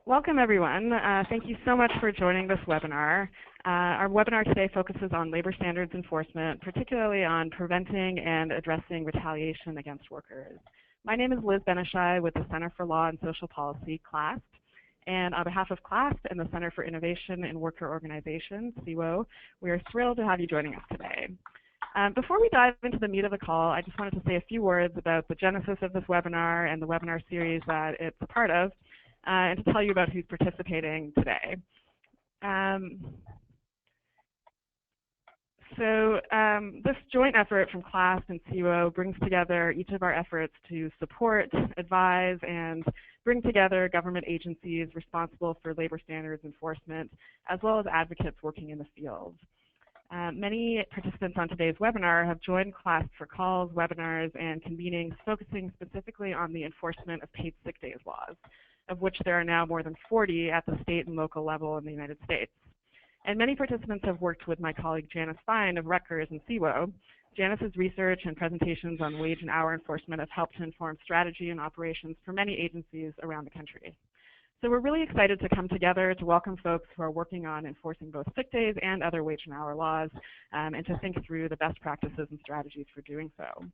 Welcome, everyone. Thank you so much for joining this webinar. Our webinar today focuses on labor standards enforcement, particularly on preventing and addressing retaliation against workers. My name is Liz Benishai with the Center for Law and Social Policy, CLASP. And on behalf of CLASP and the Center for Innovation in Worker Organization, CIWO, we are thrilled to have you joining us today. Before we dive into the meat of the call, I just wanted to say a few words about the genesis of this webinar and the webinar series that it's a part of, and to tell you about who's participating today. This joint effort from CLASP and CIWO brings together each of our efforts to support, advise, and bring together government agencies responsible for labor standards enforcement, as well as advocates working in the field. Many participants on today's webinar have joined CLASP for calls, webinars, and convenings focusing specifically on the enforcement of paid sick days laws, of which there are now more than 40 at the state and local level in the United States. And many participants have worked with my colleague Janice Fine of Rutgers and CIWO. Janice's research and presentations on wage and hour enforcement have helped to inform strategy and operations for many agencies around the country. So we're really excited to come together to welcome folks who are working on enforcing both sick days and other wage and hour laws, and to think through the best practices and strategies for doing so.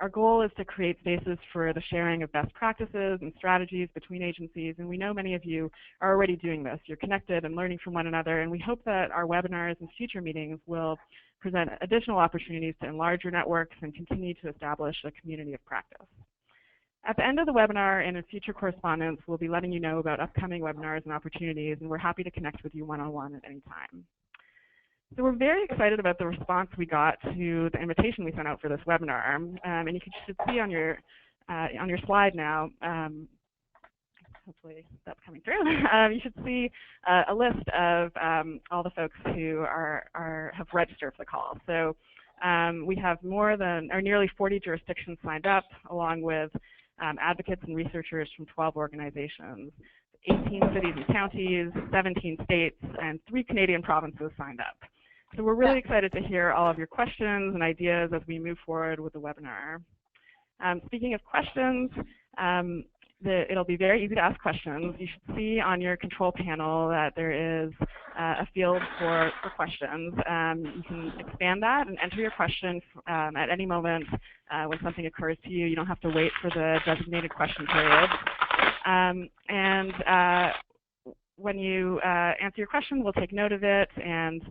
Our goal is to create spaces for the sharing of best practices and strategies between agencies, and we know many of you are already doing this. You're connected and learning from one another, and we hope that our webinars and future meetings will present additional opportunities to enlarge your networks and continue to establish a community of practice. At the end of the webinar and in future correspondence, we'll be letting you know about upcoming webinars and opportunities, and we're happy to connect with you one-on-one at any time. So we're very excited about the response we got to the invitation we sent out for this webinar, and you should see on your slide now. Hopefully that's coming through. You should see a list of all the folks who have registered for the call. So we have nearly 40 jurisdictions signed up, along with advocates and researchers from 12 organizations, 18 cities and counties, 17 states, and 3 Canadian provinces signed up. So we're really excited to hear all of your questions and ideas as we move forward with the webinar. Speaking of questions, it'll be very easy to ask questions. You should see on your control panel that there is a field for questions. You can expand that and enter your question at any moment when something occurs to you. You don't have to wait for the designated question period. When you answer your question, we'll take note of it and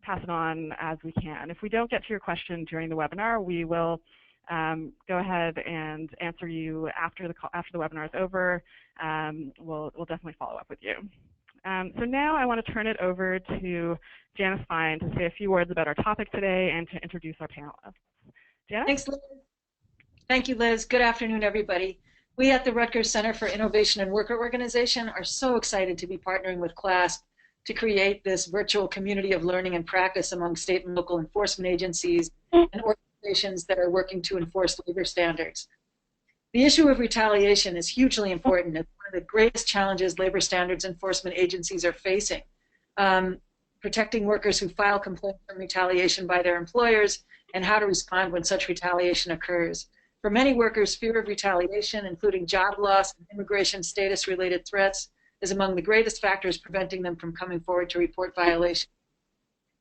pass it on as we can. If we don't get to your question during the webinar, we will go ahead and answer you after the webinar is over. We'll definitely follow up with you. So now I want to turn it over to Janice Fine to say a few words about our topic today and to introduce our panelists. Janice? Thanks, Liz. Thank you, Liz. Good afternoon, everybody. We at the Rutgers Center for Innovation and Worker Organization are so excited to be partnering with CLASP to create this virtual community of learning and practice among state and local enforcement agencies and organizations that are working to enforce labor standards. The issue of retaliation is hugely important. It's one of the greatest challenges labor standards enforcement agencies are facing. Protecting workers who file complaints from retaliation by their employers and how to respond when such retaliation occurs. For many workers, fear of retaliation, including job loss and immigration status-related threats, is among the greatest factors preventing them from coming forward to report violations.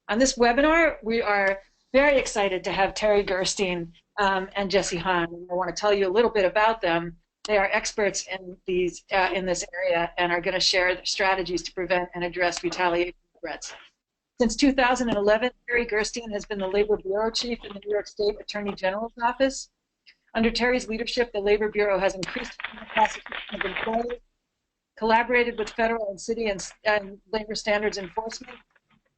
On this webinar, we are very excited to have Terry Gerstein and Jesse Hahn. I want to tell you a little bit about them. They are experts in this area and are going to share their strategies to prevent and address retaliation threats. Since 2011, Terry Gerstein has been the Labor Bureau Chief in the New York State Attorney General's Office. Under Terry's leadership, the Labor Bureau has increased the prosecution of employees, collaborated with federal and city and labor standards enforcement,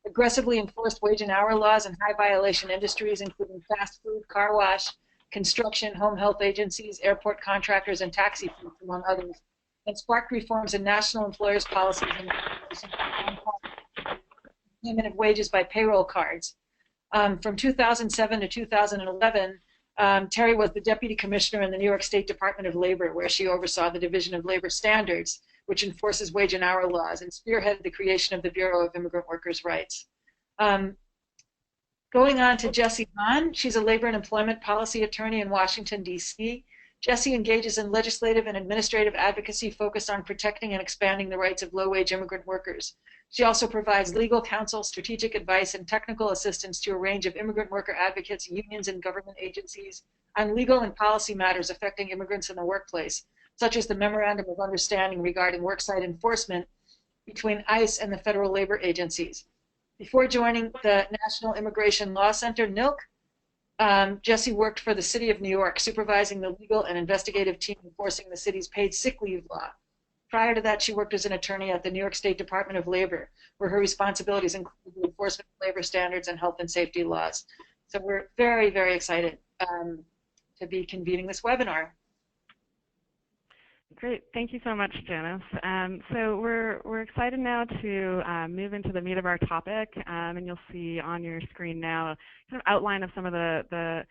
aggressively enforced wage and hour laws in high violation industries, including fast food, car wash, construction, home health agencies, airport contractors, and taxi fleets, among others, and sparked reforms in national employers' policies and payment of wages by payroll cards. From 2007 to 2011, Terry was the Deputy Commissioner in the New York State Department of Labor, where she oversaw the Division of Labor Standards, which enforces wage and hour laws, and spearheaded the creation of the Bureau of Immigrant Workers' Rights. Going on to Jessie Hahn, she's a labor and employment policy attorney in Washington, D.C. Jessie engages in legislative and administrative advocacy focused on protecting and expanding the rights of low-wage immigrant workers. She also provides legal counsel, strategic advice, and technical assistance to a range of immigrant worker advocates, unions, and government agencies on legal and policy matters affecting immigrants in the workplace, such as the Memorandum of Understanding regarding worksite enforcement between ICE and the federal labor agencies. Before joining the National Immigration Law Center, NILC, Jessie worked for the City of New York, supervising the legal and investigative team enforcing the city's paid sick leave law. Prior to that, she worked as an attorney at the New York State Department of Labor, where her responsibilities include the enforcement of labor standards and health and safety laws. So we're very, very excited to be convening this webinar. Great, thank you so much, Janice. So we're excited now to move into the meat of our topic, and you'll see on your screen now a kind of outline of some of the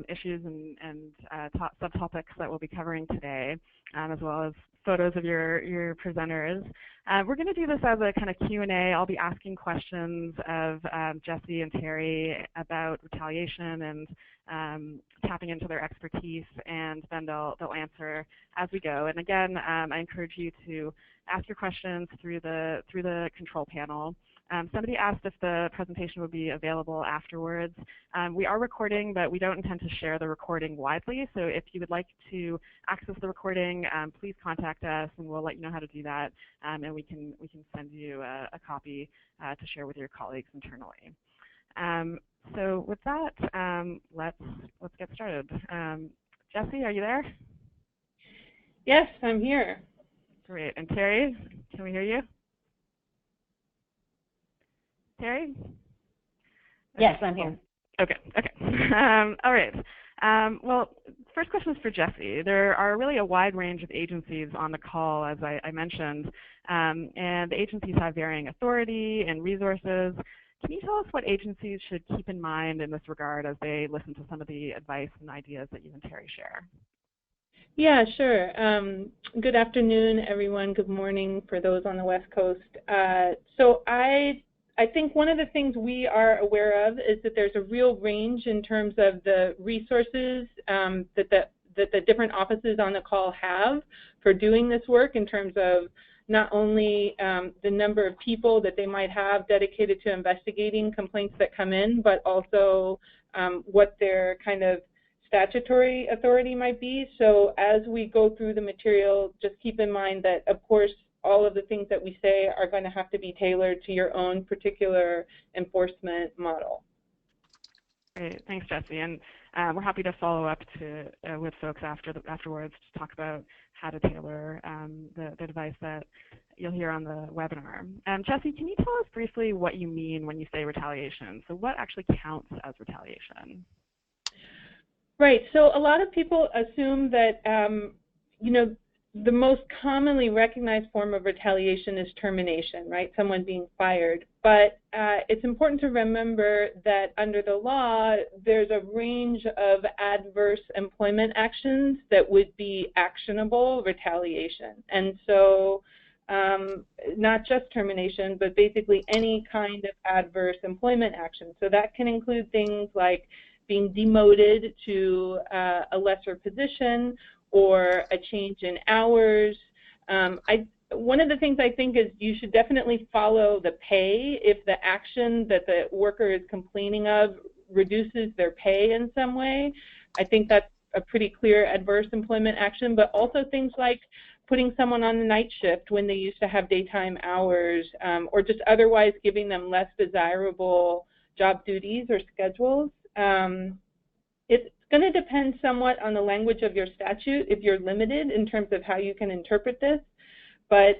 issues and subtopics that we'll be covering today, as well as photos of your presenters. We're going to do this as a kind of Q&A. I'll be asking questions of Jessie and Terry about retaliation and tapping into their expertise, and then they'll answer as we go. And again, I encourage you to ask your questions through the control panel. Somebody asked if the presentation would be available afterwards. We are recording, but we don't intend to share the recording widely. So if you would like to access the recording, please contact us, and we'll let you know how to do that. And we can send you a copy to share with your colleagues internally. So with that, let's get started. Jessie, are you there? Yes, I'm here. Great. And Terry, can we hear you? Terry? Yes, I'm here. Okay. All right. Well, first question is for Jessie. There are really a wide range of agencies on the call, as I mentioned, and the agencies have varying authority and resources. Can you tell us what agencies should keep in mind in this regard as they listen to some of the advice and ideas that you and Terry share? Yeah, sure. Good afternoon, everyone. Good morning for those on the West Coast. So I think one of the things we are aware of is that there's a real range in terms of the resources that the different offices on the call have for doing this work, in terms of not only the number of people that they might have dedicated to investigating complaints that come in, but also what their kind of statutory authority might be. So as we go through the material, just keep in mind that, of course, all of the things that we say are going to have to be tailored to your own particular enforcement model. Great, thanks, Jessie. And we're happy to follow up with folks afterwards to talk about how to tailor the advice that you'll hear on the webinar. Jessie, can you tell us briefly what you mean when you say retaliation? So what actually counts as retaliation? Right. So a lot of people assume that, the most commonly recognized form of retaliation is termination, right? Someone being fired. But it's important to remember that under the law, there's a range of adverse employment actions that would be actionable retaliation. And so not just termination, but basically any kind of adverse employment action. So that can include things like being demoted to a lesser position, or a change in hours. One of the things I think is you should definitely follow the pay if the action that the worker is complaining of reduces their pay in some way. I think that's a pretty clear adverse employment action, but also things like putting someone on the night shift when they used to have daytime hours, or just otherwise giving them less desirable job duties or schedules. It's going to depend somewhat on the language of your statute if you're limited in terms of how you can interpret this. But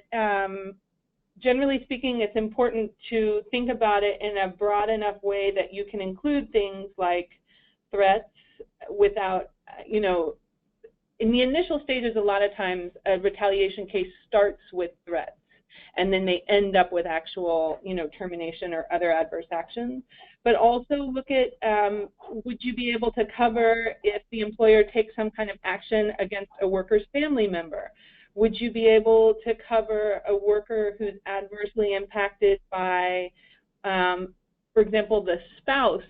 generally speaking, it's important to think about it in a broad enough way that you can include things like threats without, in the initial stages, a lot of times a retaliation case starts with threats, and then they end up with actual, termination or other adverse actions. But also look at, would you be able to cover if the employer takes some kind of action against a worker's family member? Would you be able to cover a worker who's adversely impacted by, for example, the spouse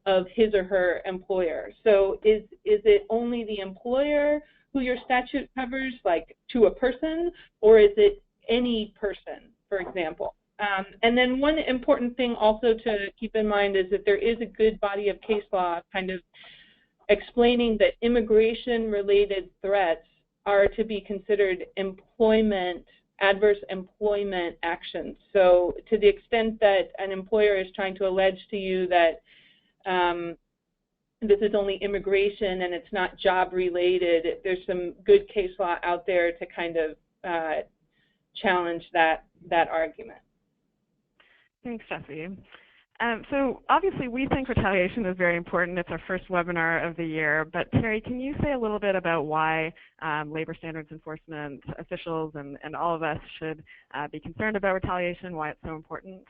of his or her employer? So is it only the employer who your statute covers, like to a person, or is it any person, for example? And then one important thing also to keep in mind is that there is a good body of case law kind of explaining that immigration-related threats are to be considered adverse employment actions. So to the extent that an employer is trying to allege to you that this is only immigration and it's not job-related, there's some good case law out there to kind of challenge that argument. Thanks, Jessie. So obviously we think retaliation is very important. It's our first webinar of the year, but Terry, can you say a little bit about why labor standards enforcement officials and all of us should be concerned about retaliation, why it's so important?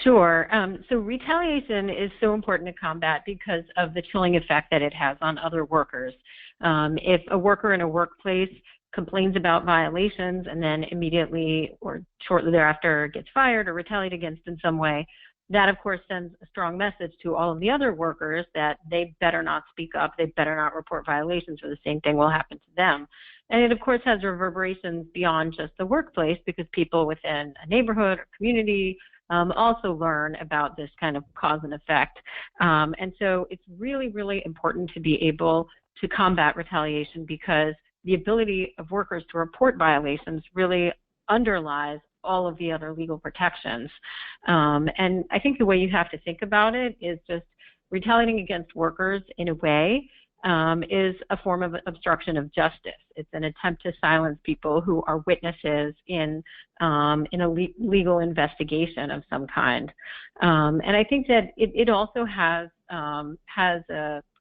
Sure. So retaliation is so important to combat because of the chilling effect that it has on other workers. If a worker in a workplace complains about violations and then immediately or shortly thereafter gets fired or retaliated against in some way, that of course sends a strong message to all of the other workers that they better not speak up, they better not report violations, or the same thing will happen to them. And it of course has reverberations beyond just the workplace, because people within a neighborhood or community also learn about this kind of cause and effect. And so it's really, really important to be able to combat retaliation, because the ability of workers to report violations really underlies all of the other legal protections. And I think the way you have to think about it is just retaliating against workers in a way is a form of obstruction of justice. It's an attempt to silence people who are witnesses in a legal investigation of some kind. And I think that it also has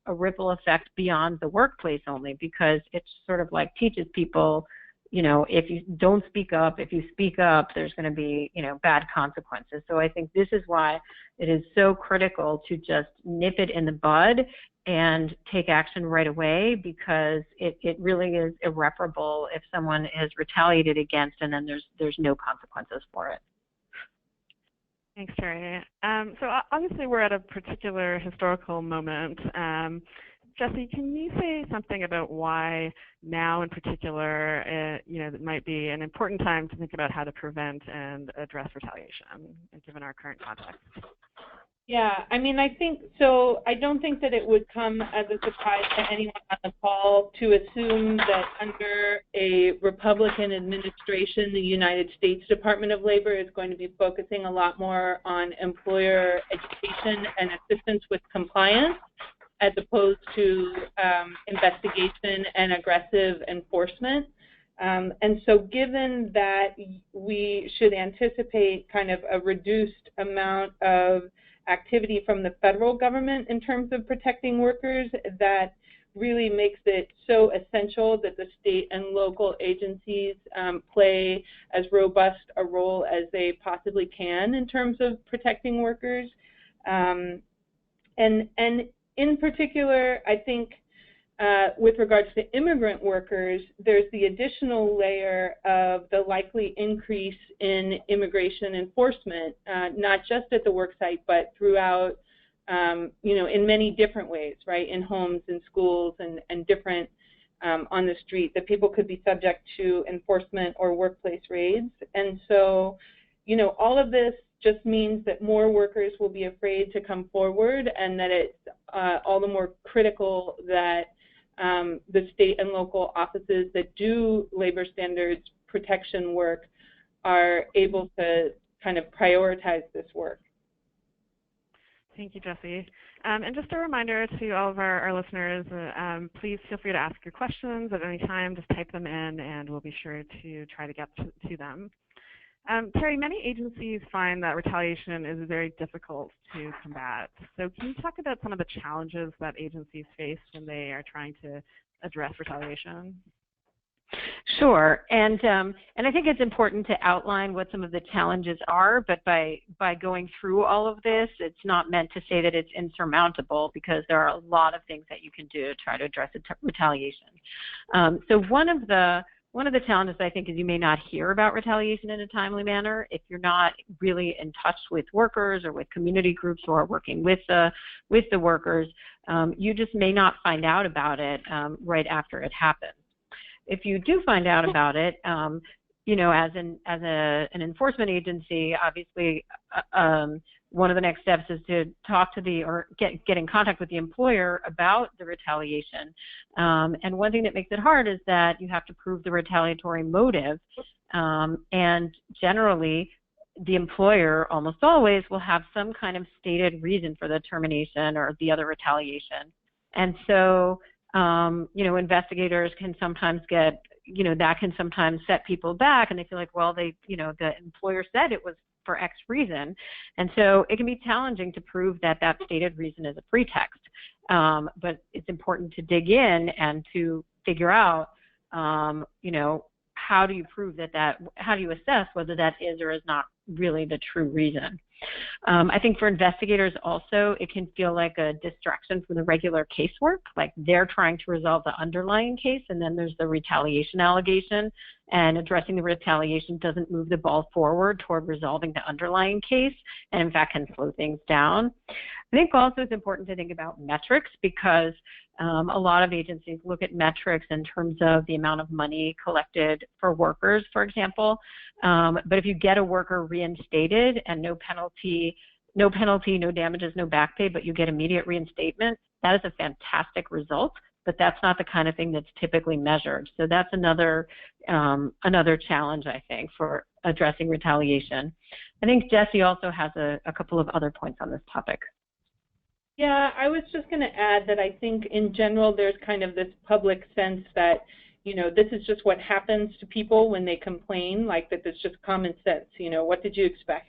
a ripple effect beyond the workplace only, because it sort of like teaches people, you know, if you don't speak up, if you speak up, there's going to be, you know, bad consequences. So I think this is why it is so critical to just nip it in the bud and take action right away, because it really is irreparable if someone is retaliated against and then there's no consequences for it. Thanks, Terry. So obviously we're at a particular historical moment. Jessie, can you say something about why now in particular, you know, it might be an important time to think about how to prevent and address retaliation, given our current context? Yeah, I mean, I don't think that it would come as a surprise to anyone on the call to assume that under a Republican administration, the United States Department of Labor is going to be focusing a lot more on employer education and assistance with compliance, as opposed to investigation and aggressive enforcement. And so given that we should anticipate kind of a reduced amount of activity from the federal government in terms of protecting workers, that really makes it so essential that the state and local agencies play as robust a role as they possibly can in terms of protecting workers. And in particular, I think with regards to immigrant workers, there's the additional layer of the likely increase in immigration enforcement, not just at the worksite, but throughout, you know, in many different ways, right? In homes and schools and different on the street, that people could be subject to enforcement or workplace raids. And so, you know, all of this just means that more workers will be afraid to come forward, and that it's all the more critical that the state and local offices that do labor standards protection work are able to kind of prioritize this work. Thank you, Jessie. And just a reminder to all of our listeners, please feel free to ask your questions at any time. Just type them in, and we'll be sure to try to get to them. Terry, many agencies find that retaliation is very difficult to combat. So can you talk about some of the challenges that agencies face when they are trying to address retaliation? Sure, and I think it's important to outline what some of the challenges are, but by going through all of this, it's not meant to say that it's insurmountable, because there are a lot of things that you can do to try to address retaliation. So one of the challenges, I think, is you may not hear about retaliation in a timely manner if you're not really in touch with workers or with community groups who are working with the workers. You just may not find out about it right after it happens. If you do find out about it, you know, as an enforcement agency, obviously, one of the next steps is to talk to or get in contact with the employer about the retaliation. And one thing that makes it hard is that you have to prove the retaliatory motive, and generally, the employer almost always will have some kind of stated reason for the termination or the other retaliation. And so, you know, investigators can sometimes get, you know, that can sometimes set people back, and they feel like, well, you know, the employer said it was for X reason. And so it can be challenging to prove that that stated reason is a pretext. But it's important to dig in and to figure out, you know, how do you prove how do you assess whether that is or is not really the true reason? I think for investigators also, it can feel like a distraction from the regular casework, like they're trying to resolve the underlying case, and then there's the retaliation allegation, and addressing the retaliation doesn't move the ball forward toward resolving the underlying case, and in fact can slow things down. I think also it's important to think about metrics, because a lot of agencies look at metrics in terms of the amount of money collected for workers, for example. But if you get a worker reinstated and no penalty, no damages, no back pay, but you get immediate reinstatement, that is a fantastic result. But that's not the kind of thing that's typically measured. So that's another challenge, I think, for addressing retaliation. I think Jesse also has a couple of other points on this topic. Yeah, I was just going to add that I think in general there's kind of this public sense that, you know, this is just what happens to people when they complain, like that it's just common sense. You know, what did you expect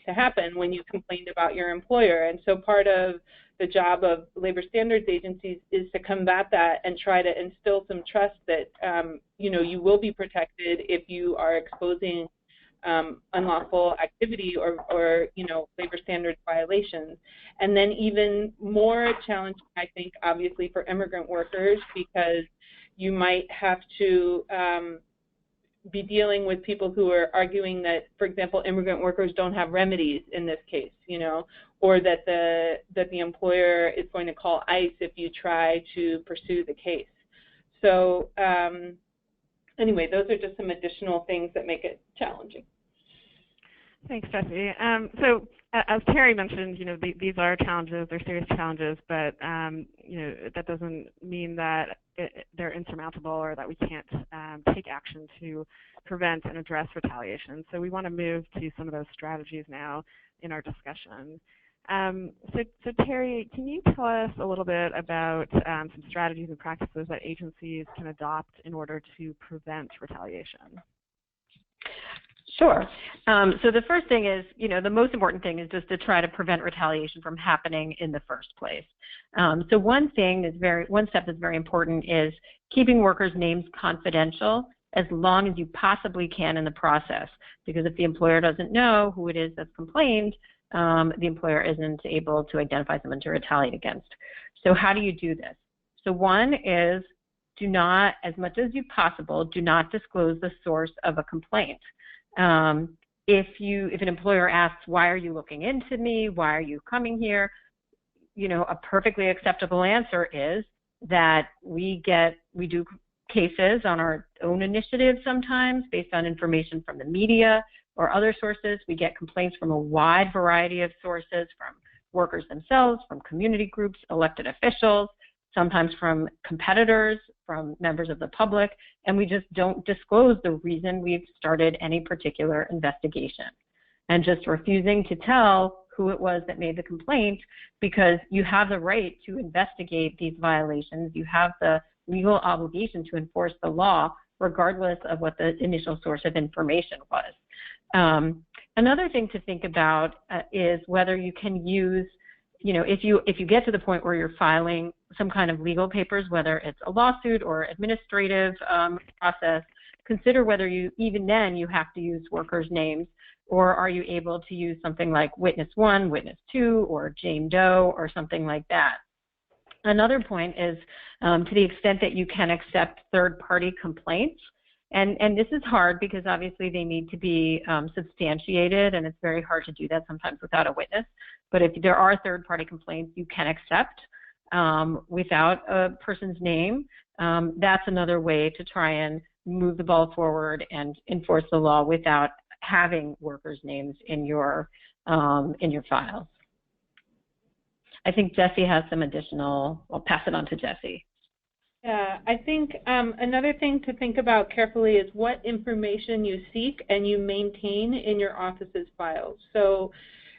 to happen when you complained about your employer? And so part of the job of labor standards agencies is to combat that and try to instill some trust that, you know, you will be protected if you are exposing unlawful activity or, you know, labor standards violations. And then even more challenging, I think, obviously for immigrant workers, because you might have to be dealing with people who are arguing that, for example, immigrant workers don't have remedies in this case, you know, or that the employer is going to call ICE if you try to pursue the case. So anyway, those are just some additional things that make it challenging. Thanks, Jesse. So as Terry mentioned, you know, these are challenges, they're serious challenges, but you know, that doesn't mean that they're insurmountable or that we can't take action to prevent and address retaliation. So we want to move to some of those strategies now in our discussion. So Terry, can you tell us a little bit about some strategies and practices that agencies can adopt in order to prevent retaliation? Sure. So the first thing is, you know, the most important thing is just to try to prevent retaliation from happening in the first place. So one step that's very important is keeping workers' names confidential as long as you possibly can in the process, because if the employer doesn't know who it is that's complained, the employer isn't able to identify someone to retaliate against. So how do you do this? So one is, do not, as much as you possible, do not disclose the source of a complaint. If an employer asks, why are you looking into me? Why are you coming here? You know, a perfectly acceptable answer is that we do cases on our own initiative sometimes based on information from the media or other sources. We get complaints from a wide variety of sources, from workers themselves, from community groups, elected officials, sometimes from competitors, from members of the public, and we just don't disclose the reason we've started any particular investigation. And just refusing to tell who it was that made the complaint, because you have the right to investigate these violations. You have the legal obligation to enforce the law, regardless of what the initial source of information was. Another thing to think about is whether you can use, you know, if you get to the point where you're filing some kind of legal papers, whether it's a lawsuit or administrative process, consider whether even then you have to use workers' names, or are you able to use something like Witness 1, Witness 2, or Jane Doe, or something like that. Another point is to the extent that you can accept third-party complaints, and this is hard because obviously they need to be substantiated, and it's very hard to do that sometimes without a witness. But if there are third-party complaints you can accept, without a person's name, that's another way to try and move the ball forward and enforce the law without having workers' names in your files. I think Jesse has some additional. I'll pass it on to Jesse. Yeah, I think another thing to think about carefully is what information you seek and you maintain in your office's files. So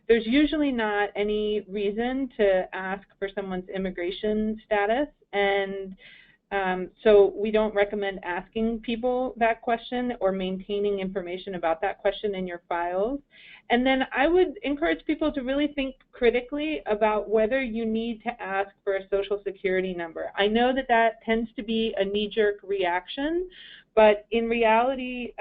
there's usually not any reason to ask for someone's immigration status, and so we don't recommend asking people that question or maintaining information about that question in your files. And then I would encourage people to really think critically about whether you need to ask for a Social Security number. I know that that tends to be a knee-jerk reaction, but in reality,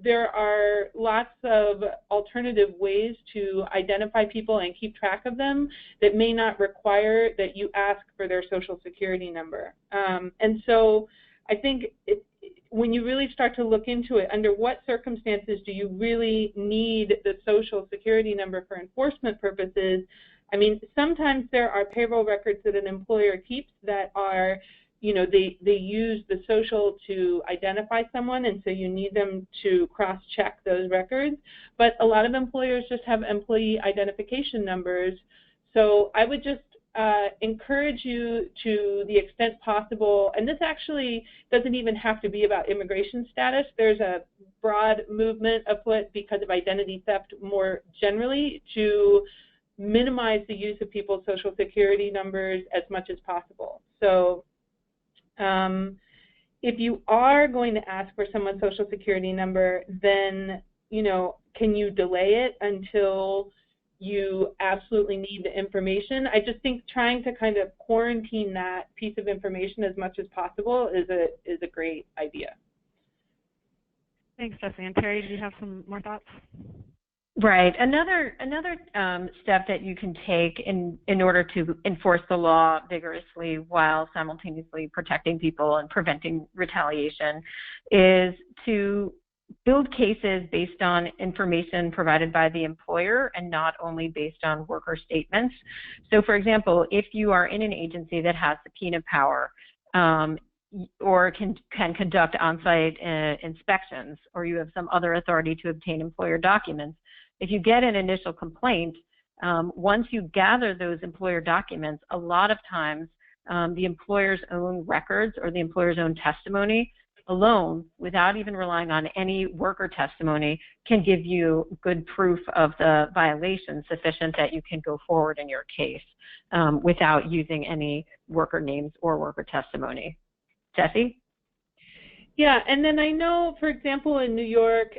there are lots of alternative ways to identify people and keep track of them that may not require that you ask for their Social Security number. And so I think when you really start to look into it, under what circumstances do you really need the Social Security number for enforcement purposes? I mean, sometimes there are payroll records that an employer keeps that are, you know, they use the social to identify someone, and so you need them to cross-check those records. But a lot of employers just have employee identification numbers. So I would just encourage you to the extent possible, and this actually doesn't even have to be about immigration status. There's a broad movement afoot because of identity theft more generally to minimize the use of people's Social Security numbers as much as possible. So if you are going to ask for someone's Social Security number, then, you know, can you delay it until you absolutely need the information? I just think trying to kind of quarantine that piece of information as much as possible is a great idea. Thanks, Jesse. And Terry, do you have some more thoughts? Right. Another step that you can take in order to enforce the law vigorously while simultaneously protecting people and preventing retaliation is to build cases based on information provided by the employer and not only based on worker statements. So, for example, if you are in an agency that has subpoena power or can conduct on-site inspections, or you have some other authority to obtain employer documents, if you get an initial complaint, once you gather those employer documents, a lot of times the employer's own records or the employer's own testimony alone, without even relying on any worker testimony, can give you good proof of the violation sufficient that you can go forward in your case without using any worker names or worker testimony. Jesse? Yeah, and then I know, for example, in New York,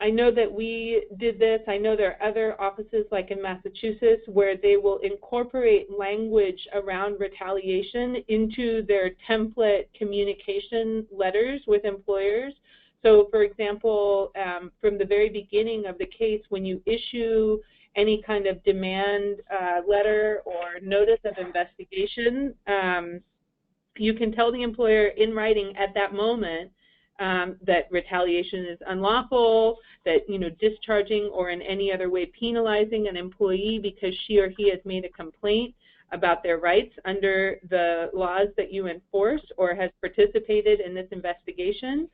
I know that we did this. I know there are other offices like in Massachusetts where they will incorporate language around retaliation into their template communication letters with employers. So, for example, from the very beginning of the case, when you issue any kind of demand letter or notice of investigation, you can tell the employer in writing at that moment that retaliation is unlawful, that, you know, discharging or in any other way penalizing an employee because she or he has made a complaint about their rights under the laws that you enforce or has participated in this investigation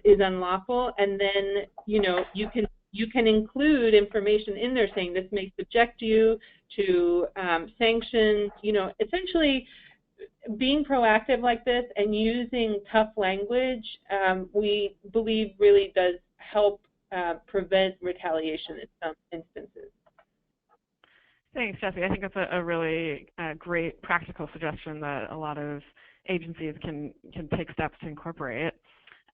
is unlawful. And then, you know, you can include information in there saying this may subject you to sanctions, you know, essentially being proactive like this and using tough language, we believe really does help prevent retaliation in some instances. Thanks, Jesse. I think that's a really great practical suggestion that a lot of agencies can take steps to incorporate.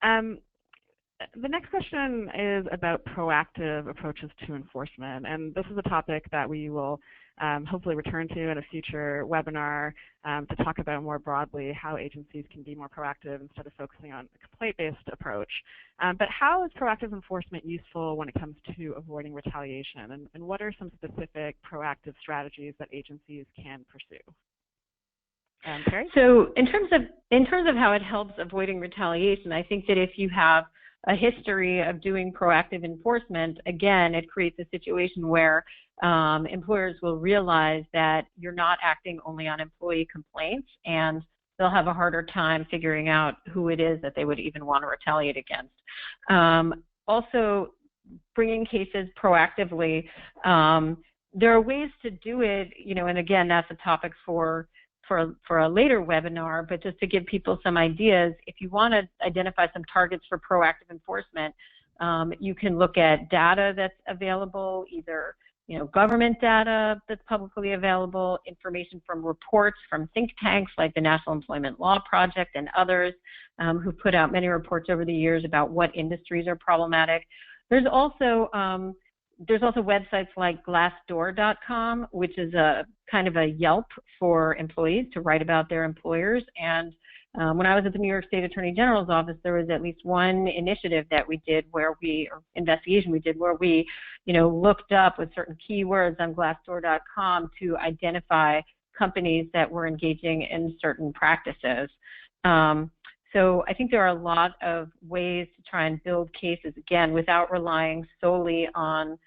The next question is about proactive approaches to enforcement, and this is a topic that we will hopefully return to in a future webinar to talk about more broadly how agencies can be more proactive instead of focusing on a complaint-based approach. But how is proactive enforcement useful when it comes to avoiding retaliation, and what are some specific proactive strategies that agencies can pursue? Terry? So in terms of how it helps avoiding retaliation, I think that if you have a history of doing proactive enforcement, again, it creates a situation where employers will realize that you're not acting only on employee complaints, and they'll have a harder time figuring out who it is that they would even want to retaliate against. Also, bringing cases proactively, there are ways to do it, and again, that's a topic for a later webinar, but just to give people some ideas, if you want to identify some targets for proactive enforcement, you can look at data that's available, either government data that's publicly available, information from reports from think tanks like the National Employment Law Project and others who've put out many reports over the years about what industries are problematic. There's also websites like Glassdoor.com, which is a kind of a Yelp for employees to write about their employers. And when I was at the New York State Attorney General's office, there was at least one initiative that we did or investigation we did where we, looked up with certain keywords on Glassdoor.com to identify companies that were engaging in certain practices. So I think there are a lot of ways to try and build cases, again, without relying solely on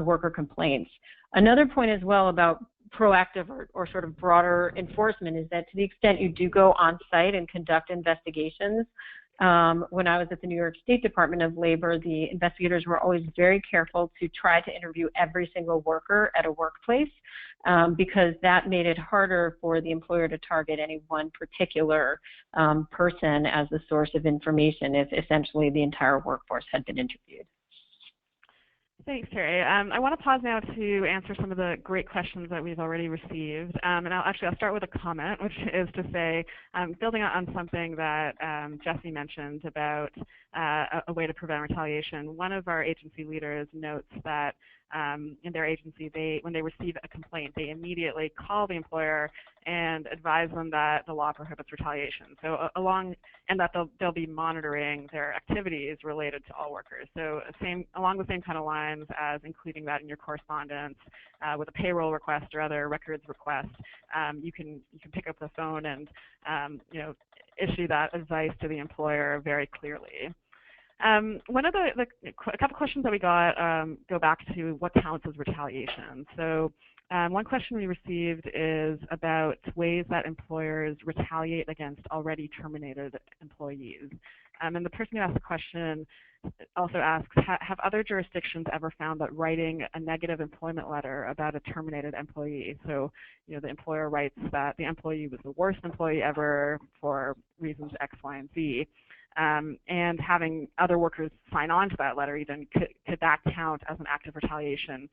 worker complaints. Another point as well about proactive or sort of broader enforcement is that to the extent you do go on site and conduct investigations, when I was at the New York State Department of Labor, the investigators were always very careful to try to interview every single worker at a workplace because that made it harder for the employer to target any one particular person as the source of information if essentially the entire workforce had been interviewed. Thanks, Terry. I want to pause now to answer some of the great questions that we've already received. And I'll start with a comment, which is to say, building on something that Jesse mentioned about a way to prevent retaliation. One of our agency leaders notes that in their agency, when they receive a complaint, they immediately call the employer and advise them that the law prohibits retaliation. So and that they'll be monitoring their activities related to all workers. So along the same kind of lines as including that in your correspondence with a payroll request or other records request, you can pick up the phone and issue that advice to the employer very clearly. One of a couple questions that we got go back to what counts as retaliation. So one question we received is about ways that employers retaliate against already terminated employees. And the person who asked the question also asks, have other jurisdictions ever found that writing a negative employment letter about a terminated employee, so the employer writes that the employee was the worst employee ever for reasons X, Y, and Z, and having other workers sign on to that letter, even could that count as an act of retaliation,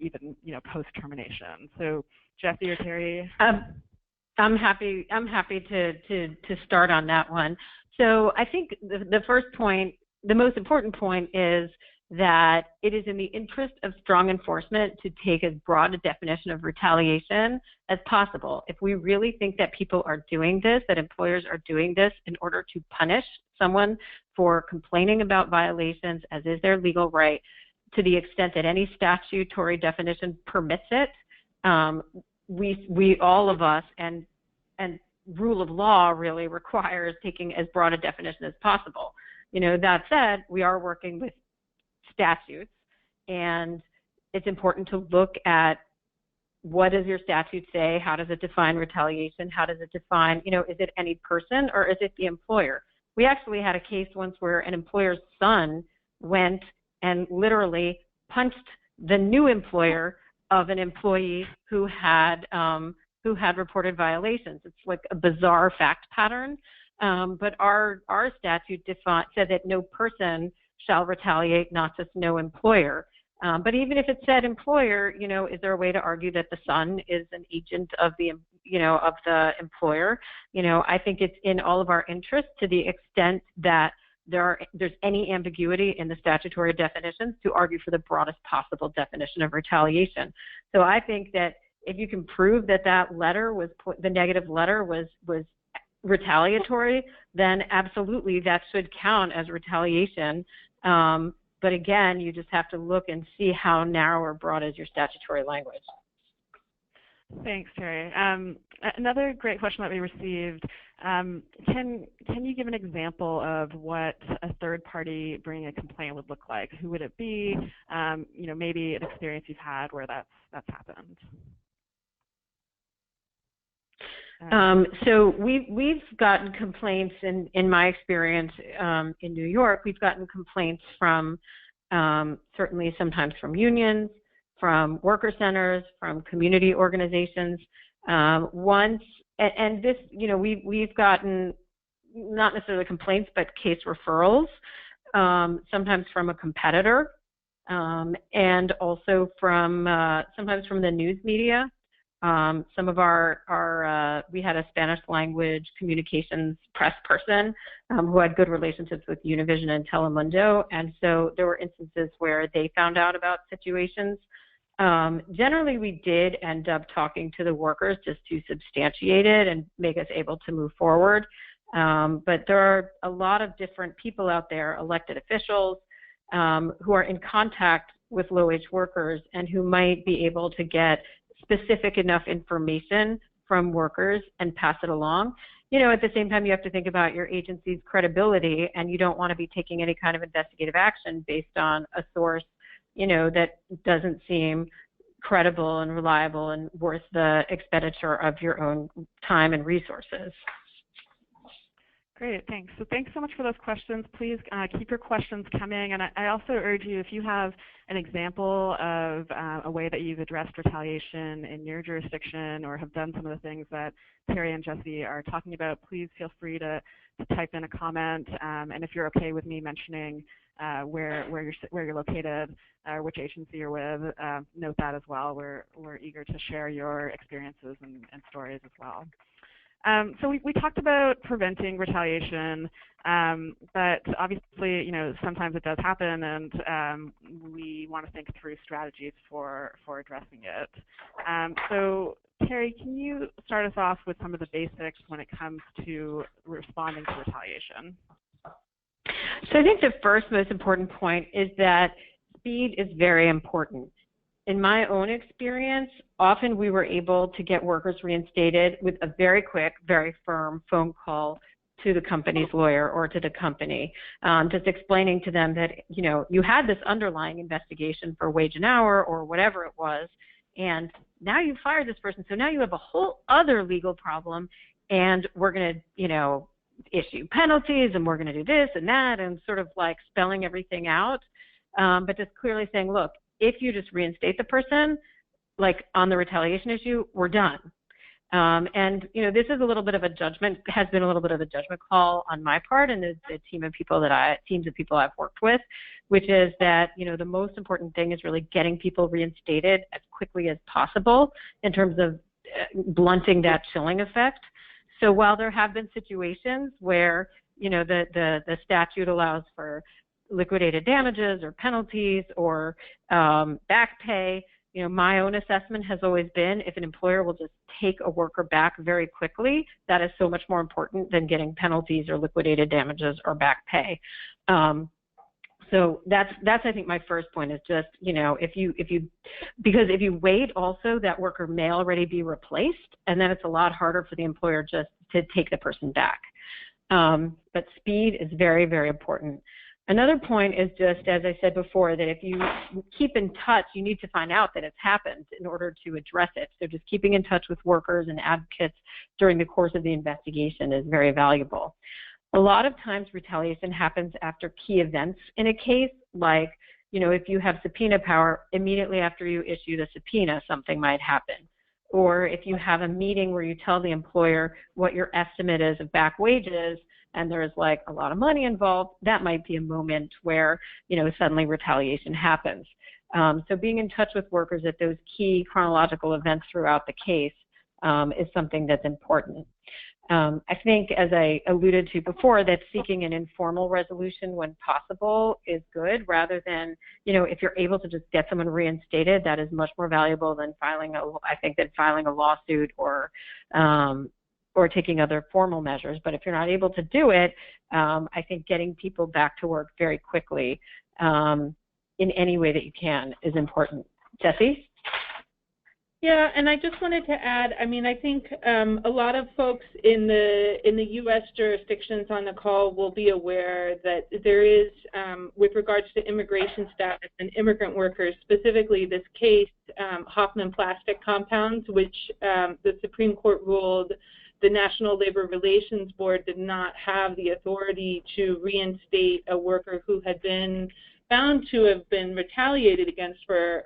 even post-termination? So, Jesse or Terry? I'm happy to start on that one. So I think the first point, the most important point, is that it is in the interest of strong enforcement to take as broad a definition of retaliation as possible. If we really think that people are doing this, that employers are doing this in order to punish someone for complaining about violations, as is their legal right, to the extent that any statutory definition permits it, we all of us, and rule of law really requires taking as broad a definition as possible. That said, we are working with statutes, and it's important to look at what does your statute say, how does it define retaliation, how does it define, is it any person or is it the employer? We actually had a case once where an employer's son went and literally punched the new employer of an employee who had reported violations. It's like a bizarre fact pattern, but our statute said that no person shall retaliate, not just no employer. But even if it said employer, is there a way to argue that the son is an agent of the employer? I think it's in all of our interests, to the extent that there's any ambiguity in the statutory definitions, to argue for the broadest possible definition of retaliation. So I think that if you can prove that the negative letter was retaliatory, then absolutely that should count as retaliation. But again, you just have to look and see how narrow or broad is your statutory language. Thanks, Terry. Another great question that we received, can you give an example of what a third party bringing a complaint would look like? Who would it be? Maybe an experience you've had where that's happened. So we've gotten complaints, in my experience in New York, we've gotten complaints from certainly sometimes from unions, from worker centers, from community organizations. And this, we've gotten not necessarily complaints, but case referrals, sometimes from a competitor, and also from sometimes from the news media. Some of we had a Spanish language communications press person who had good relationships with Univision and Telemundo, and so there were instances where they found out about situations. Generally, we did end up talking to the workers just to substantiate it and make us able to move forward. But there are a lot of different people out there, elected officials, who are in contact with low-wage workers and who might be able to get specific enough information from workers and pass it along. At the same time, you have to think about your agency's credibility, and you don't want to be taking any kind of investigative action based on a source, that doesn't seem credible and reliable and worth the expenditure of your own time and resources. Great, thanks. So thanks so much for those questions. Please keep your questions coming. And I also urge you, if you have an example of a way that you've addressed retaliation in your jurisdiction or have done some of the things that Terry and Jesse are talking about, please feel free to type in a comment. And if you're okay with me mentioning where you're located, which agency you're with, note that as well. We're eager to share your experiences and stories as well. So we talked about preventing retaliation, but obviously, sometimes it does happen, and we want to think through strategies for addressing it. So Terry, can you start us off with some of the basics when it comes to responding to retaliation? So I think the first most important point is that speed is very important. In my own experience, often we were able to get workers reinstated with a very quick, very firm phone call to the company's lawyer or to the company, just explaining to them that, you had this underlying investigation for wage and hour or whatever it was, and now you fired this person, so now you have a whole other legal problem, and we're going to, issue penalties, and we're going to do this and that, and sort of like spelling everything out, but just clearly saying, look, if you just reinstate the person, like on the retaliation issue, we're done. And this is a little bit of a judgment, has been a little bit of a judgment call on my part and the teams of people I've worked with, which is that the most important thing is really getting people reinstated as quickly as possible in terms of blunting that chilling effect. So while there have been situations where the statute allows for liquidated damages or penalties or back pay, my own assessment has always been if an employer will just take a worker back very quickly, that is so much more important than getting penalties or liquidated damages or back pay. So that's I think my first point is just, because if you wait also, that worker may already be replaced, and then it's a lot harder for the employer just to take the person back. But speed is very, very important. Another point is just, as I said before, that if you keep in touch, you need to find out that it's happened in order to address it. So just keeping in touch with workers and advocates during the course of the investigation is very valuable. A lot of times retaliation happens after key events in a case, like, if you have subpoena power, immediately after you issue the subpoena, something might happen. Or if you have a meeting where you tell the employer what your estimate is of back wages, and there's like a lot of money involved, that might be a moment where, suddenly retaliation happens. So being in touch with workers at those key chronological events throughout the case is something that's important. I think, as I alluded to before, that seeking an informal resolution when possible is good, rather than, if you're able to just get someone reinstated, that is much more valuable than filing a lawsuit or taking other formal measures. But if you're not able to do it, I think getting people back to work very quickly in any way that you can is important. Jesse? Yeah, and I just wanted to add, I mean, I think a lot of folks in the U.S. jurisdictions on the call will be aware that there is, with regards to immigration status and immigrant workers, specifically this case, Hoffman Plastic Compounds, which the Supreme Court ruled the National Labor Relations Board did not have the authority to reinstate a worker who had been found to have been retaliated against for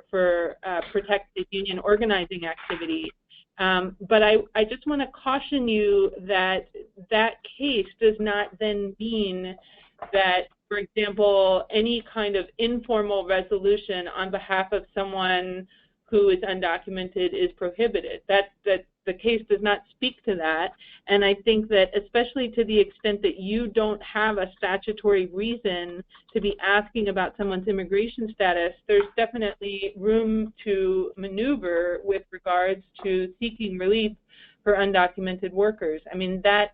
protected union organizing activity. But I just want to caution you that that case does not then mean that, for example, any kind of informal resolution on behalf of someone who is undocumented is prohibited. That the case does not speak to that, and I think that especially to the extent that you don't have a statutory reason to be asking about someone's immigration status, there's definitely room to maneuver with regards to seeking relief for undocumented workers. I mean, that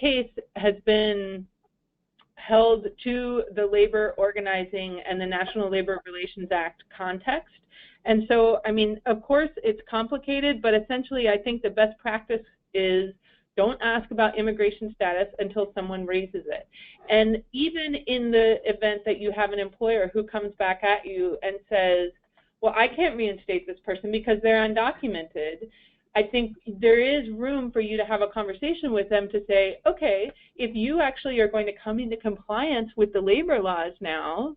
case has been held to the labor organizing and the National Labor Relations Act context. And so, I mean, of course, it's complicated, but essentially I think the best practice is don't ask about immigration status until someone raises it. And even in the event that you have an employer who comes back at you and says, well, I can't reinstate this person because they're undocumented, I think there is room for you to have a conversation with them to say, okay, if you actually are going to come into compliance with the labor laws now,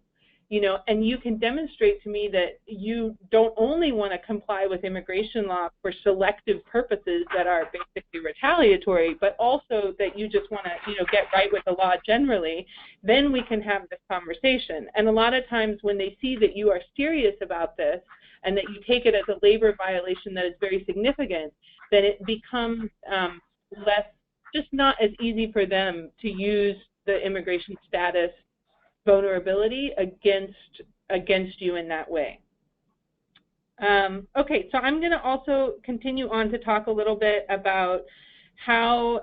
you know, and you can demonstrate to me that you don't only want to comply with immigration law for selective purposes that are basically retaliatory, but also that you just want to, you know, get right with the law generally, then we can have this conversation. And a lot of times when they see that you are serious about this and that you take it as a labor violation that is very significant, then it becomes just not as easy for them to use the immigration status vulnerability against you in that way. Okay, so I'm going to also continue on to talk a little bit about how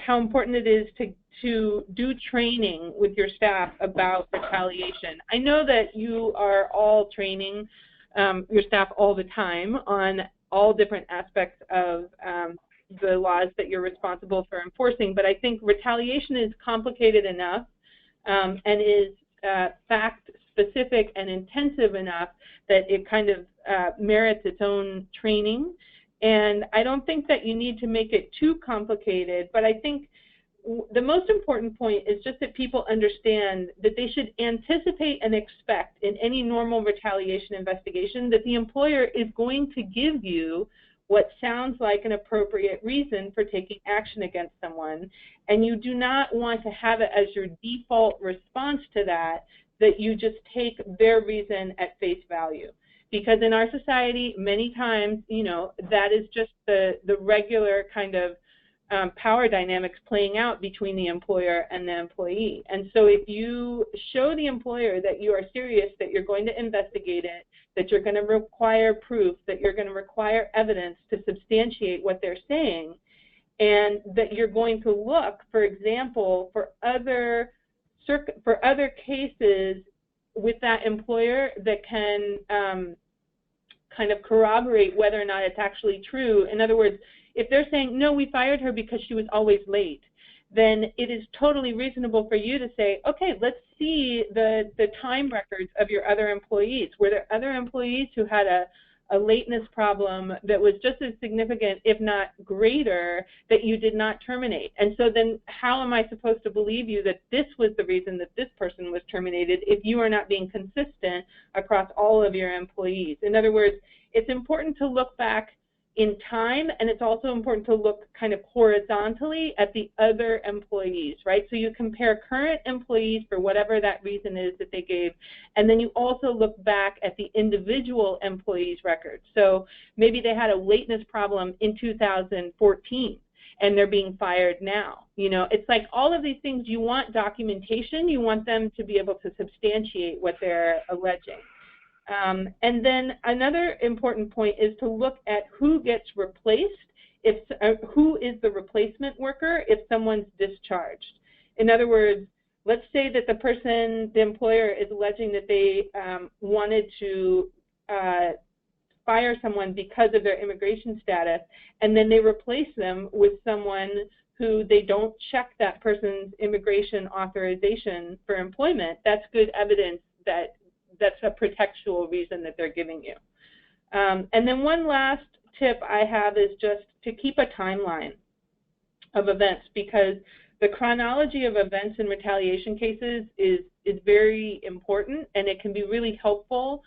important it is to do training with your staff about retaliation. I know that you are all training your staff all the time on all different aspects of the laws that you're responsible for enforcing, but I think retaliation is complicated enough and is fact-specific and intensive enough that it kind of merits its own training. And I don't think that you need to make it too complicated, but I think the most important point is just that people understand that they should anticipate and expect in any normal retaliation investigation that the employer is going to give you what sounds like an appropriate reason for taking action against someone, and you do not want to have it as your default response to that you just take their reason at face value. Because in our society, many times, you know, that is just the regular kind of power dynamics playing out between the employer and the employee. And so if you show the employer that you are serious, that you're going to investigate it, that you're going to require proof, that you're going to require evidence to substantiate what they're saying, and that you're going to look, for example, for other cases with that employer that can kind of corroborate whether or not it's actually true. In other words, if they're saying, no, we fired her because she was always late, then it is totally reasonable for you to say, okay, let's see the time records of your other employees. Were there other employees who had a lateness problem that was just as significant, if not greater, that you did not terminate? And so then how am I supposed to believe you that this was the reason that this person was terminated if you are not being consistent across all of your employees? In other words, it's important to look back in time, and it's also important to look kind of horizontally at the other employees, right? So you compare current employees for whatever that reason is that they gave, and then you also look back at the individual employees' records. So maybe they had a lateness problem in 2014, and they're being fired now. You know, it's like all of these things, you want documentation, you want them to be able to substantiate what they're alleging. And then another important point is to look at who gets replaced, who is the replacement worker if someone's discharged. In other words, let's say that the employer is alleging that they wanted to fire someone because of their immigration status, and then they replace them with someone who they don't check that person's immigration authorization for employment, that's good evidence that that's a pretextual reason that they're giving you. And then one last tip I have is just to keep a timeline of events, because the chronology of events in retaliation cases is very important, and it can be really helpful,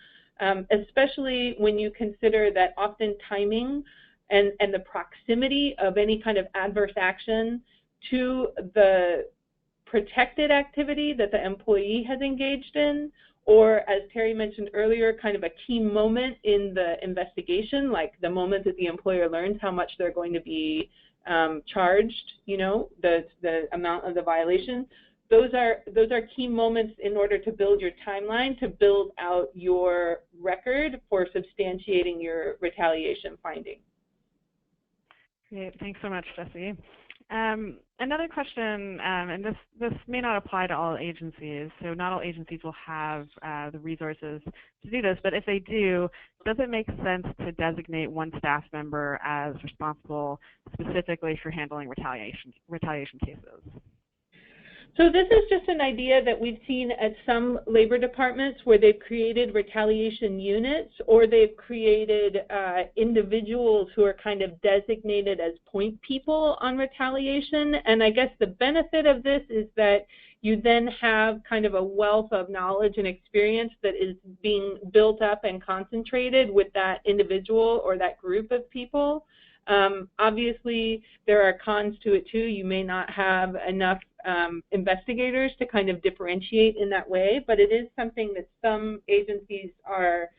especially when you consider that often timing and the proximity of any kind of adverse action to the protected activity that the employee has engaged in, or as Terry mentioned earlier, kind of a key moment in the investigation, like the moment that the employer learns how much they're going to be charged, you know, the amount of the violation. Those are key moments in order to build your timeline, to build out your record for substantiating your retaliation finding. Great, thanks so much, Jessie. Another question, and this may not apply to all agencies, so not all agencies will have the resources to do this, but if they do, does it make sense to designate one staff member as responsible specifically for handling retaliation cases? So this is just an idea that we've seen at some labor departments where they've created retaliation units, or they've created individuals who are kind of designated as point people on retaliation. And I guess the benefit of this is that you then have kind of a wealth of knowledge and experience that is being built up and concentrated with that individual or that group of people. Obviously, there are cons to it too. You may not have enough investigators to kind of differentiate in that way, but it is something that some agencies are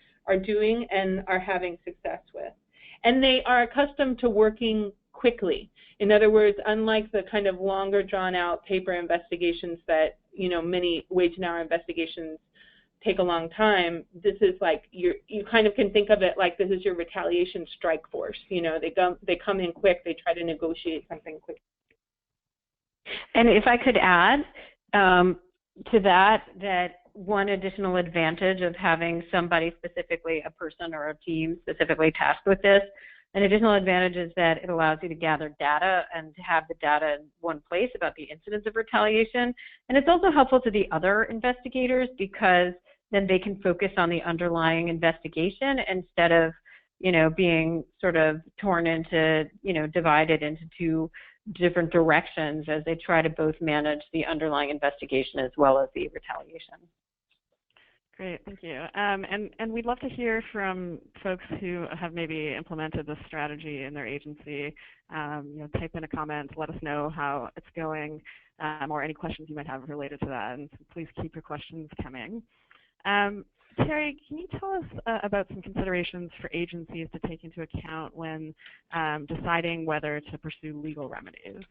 doing and are having success with. And they are accustomed to working quickly. In other words, unlike the kind of longer drawn out paper investigations that, you know, many wage and hour investigations take a long time, this is like you kind of can think of it like this is your retaliation strike force. You know, they come in quick, they try to negotiate something quick. And if I could add to that one additional advantage of having somebody specifically, a person or a team specifically tasked with this, an additional advantage is that it allows you to gather data and to have the data in one place about the incidents of retaliation. And it's also helpful to the other investigators because then they can focus on the underlying investigation instead of, you know, being sort of torn into, you know, divided into two different directions as they try to both manage the underlying investigation as well as the retaliation. Great, thank you. And we'd love to hear from folks who have maybe implemented this strategy in their agency. You know, type in a comment, let us know how it's going, or any questions you might have related to that. And please keep your questions coming. Terry, can you tell us about some considerations for agencies to take into account when deciding whether to pursue legal remedies?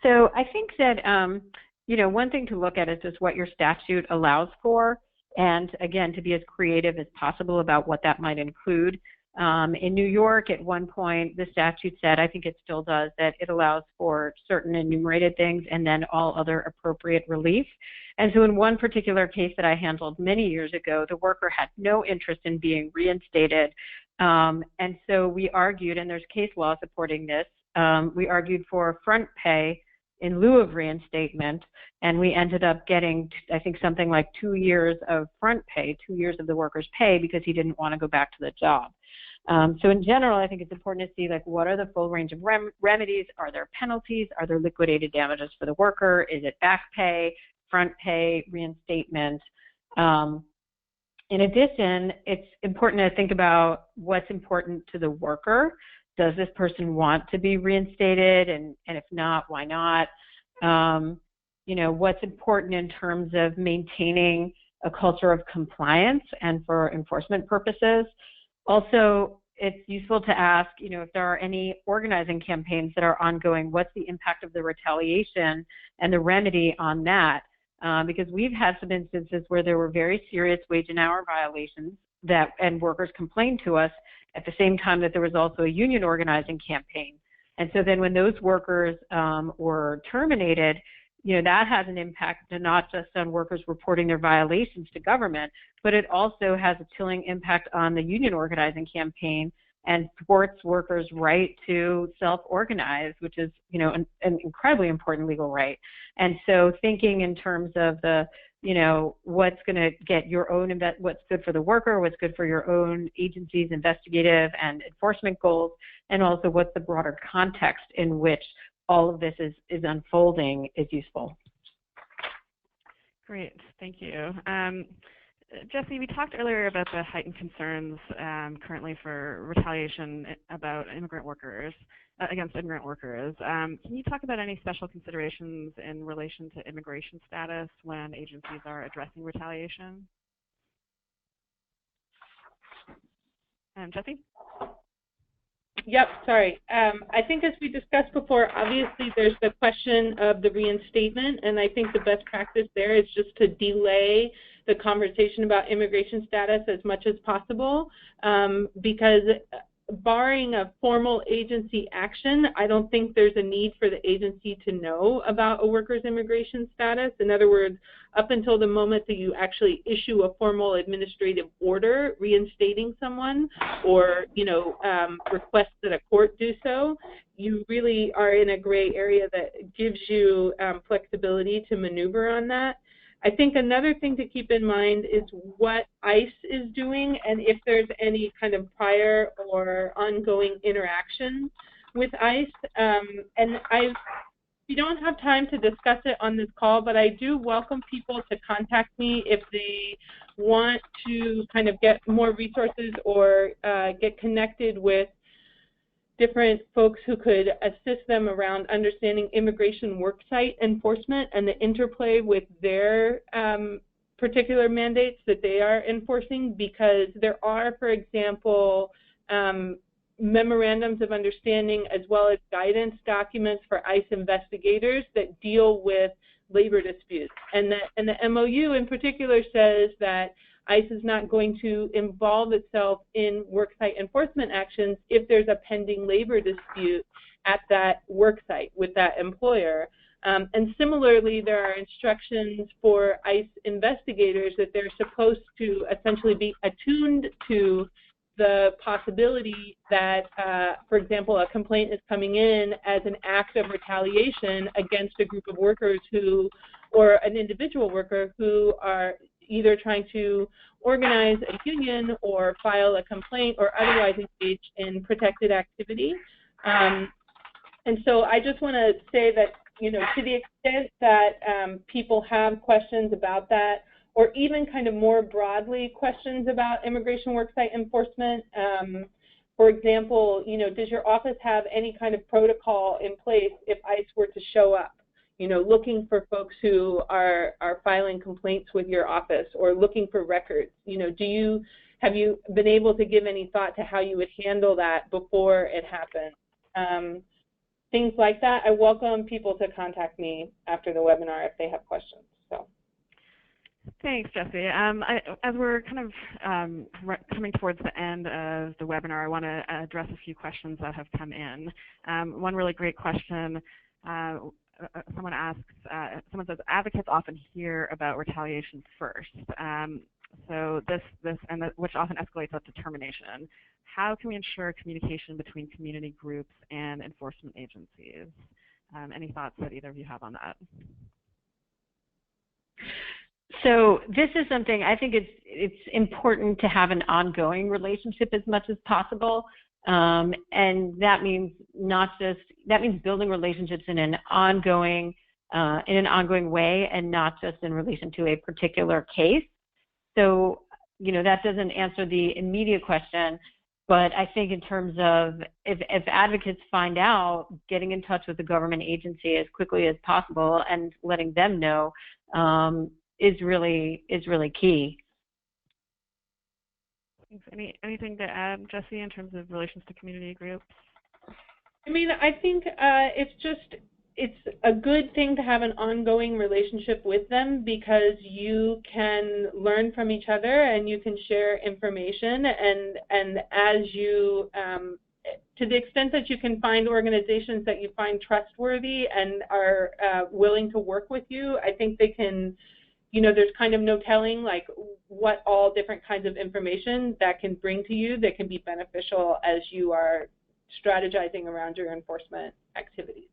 So I think that, you know, one thing to look at is just what your statute allows for, and again, to be as creative as possible about what that might include. In New York, at one point, the statute said, I think it still does, that it allows for certain enumerated things and then all other appropriate relief. And so in one particular case that I handled many years ago, the worker had no interest in being reinstated. And so we argued, and there's case law supporting this, we argued for front pay in lieu of reinstatement, and we ended up getting, I think, something like 2 years of front pay, 2 years of the worker's pay, because he didn't want to go back to the job. So in general, I think it's important to see, like, what are the full range of remedies? Are there penalties? Are there liquidated damages for the worker? Is it back pay, front pay, reinstatement? In addition, it's important to think about what's important to the worker. Does this person want to be reinstated? And if not, why not? You know, what's important in terms of maintaining a culture of compliance and for enforcement purposes. Also, it's useful to ask, you know, if there are any organizing campaigns that are ongoing, what's the impact of the retaliation and the remedy on that? Because we've had some instances where there were very serious wage and hour violations and workers complained to us at the same time that there was also a union organizing campaign. And so then when those workers were terminated, that has an impact not just on workers reporting their violations to government, but it also has a chilling impact on the union organizing campaign and thwarts workers' right to self-organize, which is, an incredibly important legal right. And so thinking in terms of the, what's going to get your own, what's good for the worker, what's good for your own agency's investigative and enforcement goals, and also what's the broader context in which all of this is unfolding is useful. Great, thank you. Jesse, we talked earlier about the heightened concerns currently for retaliation about immigrant workers, against immigrant workers. Can you talk about any special considerations in relation to immigration status when agencies are addressing retaliation? Jesse? Yep, sorry. I think as we discussed before, obviously there's the question of the reinstatement, and I think the best practice there is just to delay the conversation about immigration status as much as possible, because barring a formal agency action, I don't think there's a need for the agency to know about a worker's immigration status. In other words, up until the moment that you actually issue a formal administrative order reinstating someone or, request that a court do so, you really are in a gray area that gives you flexibility to maneuver on that. I think another thing to keep in mind is what ICE is doing and if there's any kind of prior or ongoing interaction with ICE. We don't have time to discuss it on this call, but I do welcome people to contact me if they want to kind of get more resources or get connected with different folks who could assist them around understanding immigration worksite enforcement and the interplay with their particular mandates that they are enforcing, because there are, for example, memorandums of understanding as well as guidance documents for ICE investigators that deal with labor disputes. And the MOU in particular says that ICE is not going to involve itself in worksite enforcement actions if there's a pending labor dispute at that worksite with that employer. And similarly, there are instructions for ICE investigators that they're supposed to essentially be attuned to the possibility that, for example, a complaint is coming in as an act of retaliation against a group of workers who, or an individual worker who are either trying to organize a union or file a complaint or otherwise engage in protected activity. And so I just want to say that, to the extent that people have questions about that, or even kind of more broadly questions about immigration worksite enforcement, for example, does your office have any kind of protocol in place if ICE were to show up? Looking for folks who are filing complaints with your office or looking for records. Have you been able to give any thought to how you would handle that before it happened? Things like that. I welcome people to contact me after the webinar if they have questions. So. Thanks, Jesse. As we're kind of coming towards the end of the webinar, I want to address a few questions that have come in. One really great question. Someone says, advocates often hear about retaliation first. Which often escalates up to termination. How can we ensure communication between community groups and enforcement agencies? Any thoughts that either of you have on that? So this is something I think it's important to have an ongoing relationship as much as possible. And that means building relationships in an ongoing way and not just in relation to a particular case. So, that doesn't answer the immediate question, but I think in terms of if advocates find out, getting in touch with the government agency as quickly as possible and letting them know is really key. Anything to add, Jesse, in terms of relations to community groups? I think it's a good thing to have an ongoing relationship with them because you can learn from each other and you can share information, and as you to the extent that you can find organizations that you find trustworthy and are willing to work with you, I think they can, there's kind of no telling like what all different kinds of information that can bring to you that can be beneficial as you are strategizing around your enforcement activities.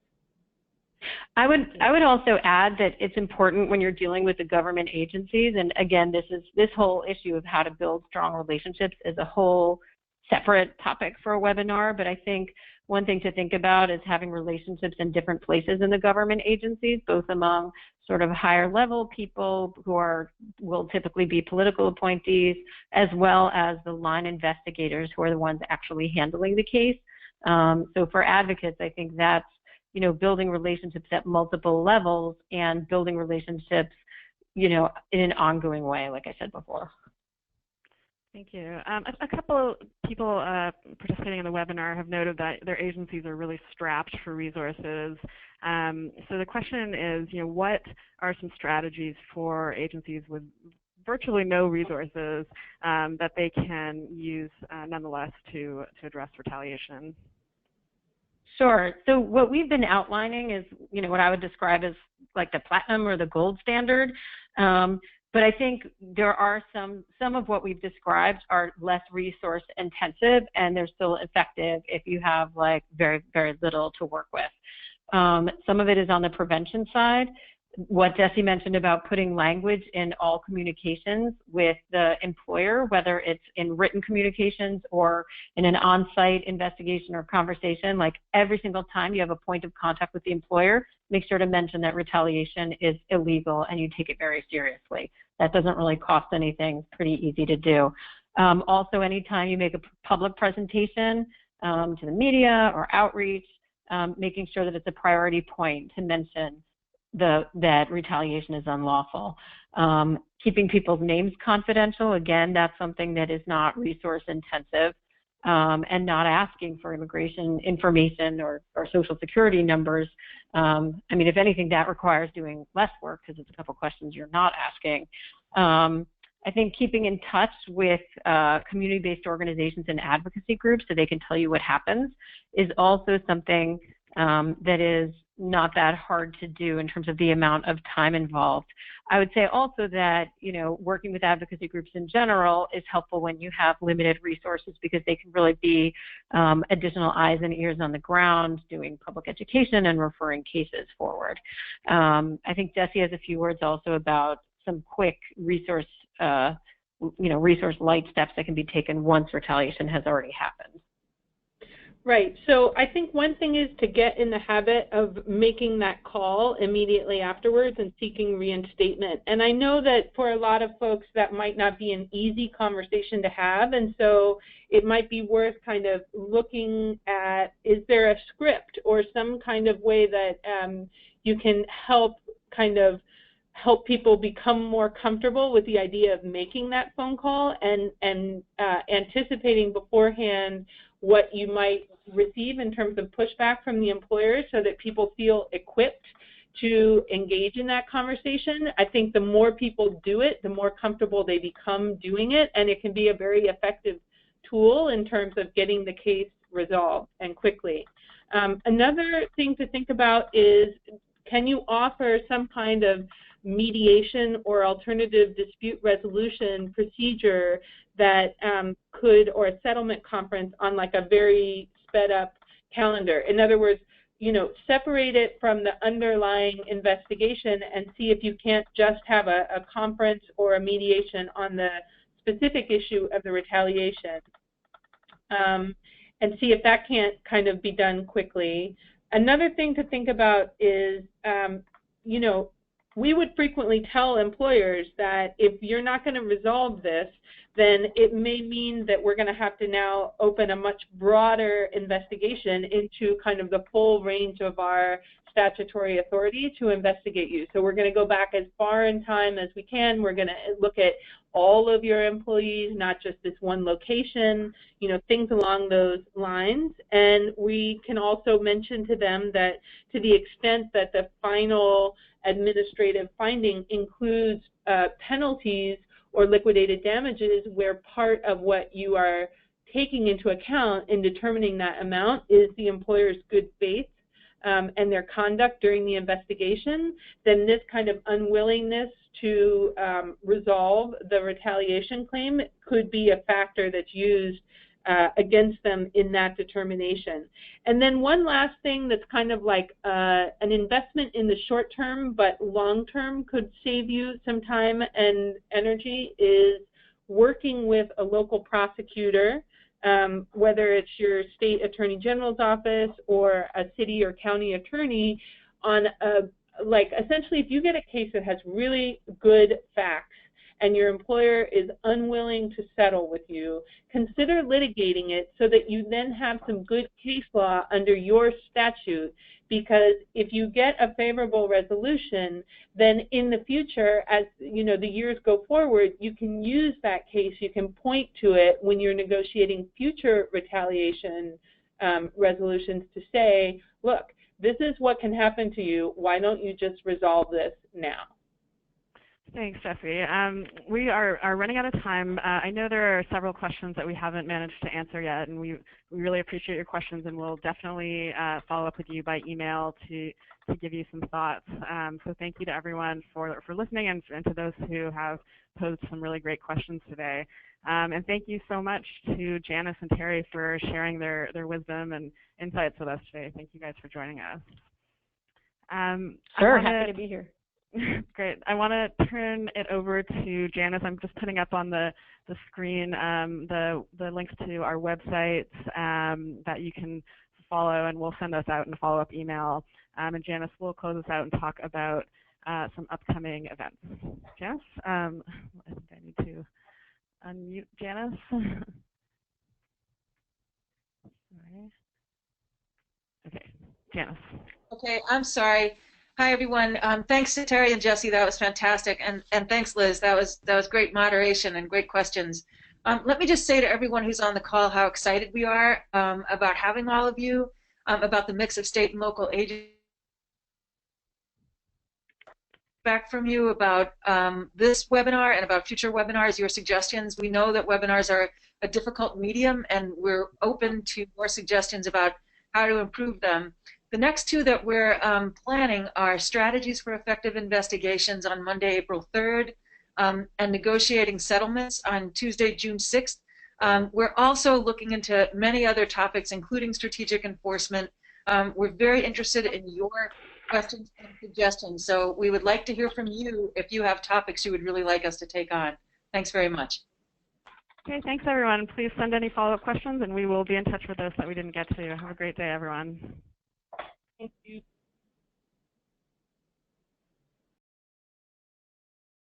I would also add that it's important when you're dealing with the government agencies, and again, this whole issue of how to build strong relationships is a whole separate topic for a webinar, but I think one thing to think about is having relationships in different places in the government agencies, both among sort of higher level people who will typically be political appointees, as well as the line investigators who are the ones actually handling the case. So for advocates, I think that's, building relationships at multiple levels and building relationships, in an ongoing way, like I said before. Thank you. A couple of people participating in the webinar have noted that their agencies are really strapped for resources. So the question is, what are some strategies for agencies with virtually no resources that they can use nonetheless to address retaliation? Sure. So what we've been outlining is, what I would describe as like the platinum or the gold standard. But I think there are some of what we've described are less resource intensive, and they're still effective if you have like very, very little to work with. Some of it is on the prevention side. What Desi mentioned about putting language in all communications with the employer, whether it's in written communications or in an on-site investigation or conversation, like every single time you have a point of contact with the employer, make sure to mention that retaliation is illegal and you take it very seriously. That doesn't really cost anything, it's pretty easy to do. Also, anytime you make a public presentation to the media or outreach, making sure that it's a priority point to mention that retaliation is unlawful. Keeping people's names confidential, again, that's something that is not resource intensive, and not asking for immigration information or social security numbers. I mean, if anything, that requires doing less work because it's a couple questions you're not asking. I think keeping in touch with community-based organizations and advocacy groups so they can tell you what happens is also something that is not that hard to do in terms of the amount of time involved. I would say also that, working with advocacy groups in general is helpful when you have limited resources because they can really be additional eyes and ears on the ground, doing public education and referring cases forward. I think Desi has a few words also about some quick resource light steps that can be taken once retaliation has already happened. Right. So I think one thing is to get in the habit of making that call immediately afterwards and seeking reinstatement. And I know that for a lot of folks that might not be an easy conversation to have, and so it might be worth kind of looking at, is there a script or some kind of way that you can help people become more comfortable with the idea of making that phone call and anticipating beforehand what you might receive in terms of pushback from the employer so that people feel equipped to engage in that conversation. I think the more people do it, the more comfortable they become doing it, and it can be a very effective tool in terms of getting the case resolved and quickly. Another thing to think about is, can you offer some kind of mediation or alternative dispute resolution procedure that or a settlement conference on like a very sped up calendar? In other words, separate it from the underlying investigation and see if you can't just have a conference or a mediation on the specific issue of the retaliation, and see if that can't kind of be done quickly. Another thing to think about is, we would frequently tell employers that if you're not going to resolve this, then it may mean that we're going to have to now open a much broader investigation into kind of the full range of our statutory authority to investigate you. So we're going to go back as far in time as we can. We're going to look at all of your employees, not just this one location, things along those lines. And we can also mention to them that to the extent that the final administrative finding includes penalties or liquidated damages, where part of what you are taking into account in determining that amount is the employer's good faith and their conduct during the investigation, then this kind of unwillingness to resolve the retaliation claim could be a factor that's used against them in that determination. And then one last thing that's kind of like an investment in the short term, but long term could save you some time and energy, is working with a local prosecutor, whether it's your state attorney general's office or a city or county attorney, on like essentially if you get a case that has really good facts and your employer is unwilling to settle with you, consider litigating it so that you then have some good case law under your statute, because if you get a favorable resolution, then in the future, as you know, the years go forward, you can use that case, you can point to it when you're negotiating future retaliation resolutions to say, look, this is what can happen to you, why don't you just resolve this now? Thanks, Jessie. We are running out of time. I know there are several questions that we haven't managed to answer yet, and we really appreciate your questions, and we'll definitely follow up with you by email to give you some thoughts. So thank you to everyone for listening, and to those who have posed some really great questions today. And thank you so much to Janice and Terry for sharing their wisdom and insights with us today. Thank you guys for joining us. Sure, happy to be here. Great. I want to turn it over to Janice. I'm just putting up on the screen the links to our websites that you can follow, and we'll send those out in a follow-up email. And Janice will close us out and talk about some upcoming events. Janice, I think I need to unmute Janice. Okay, Janice. Okay, I'm sorry. Hi, everyone. Thanks to Terry and Jessie. That was fantastic. And thanks, Liz. That was great moderation and great questions. Let me just say to everyone who's on the call how excited we are about having all of you, about the mix of state and local agencies. Back from you about this webinar and about future webinars, your suggestions. We know that webinars are a difficult medium, and we're open to more suggestions about how to improve them. The next two that we're planning are strategies for effective investigations on Monday, April 3rd, and negotiating settlements on Tuesday, June 6th. We're also looking into many other topics, including strategic enforcement. We're very interested in your questions and suggestions, so we would like to hear from you if you have topics you would really like us to take on. Thanks very much. Okay, thanks everyone. Please send any follow-up questions, and we will be in touch with those that we didn't get to. Have a great day, everyone. Thank you.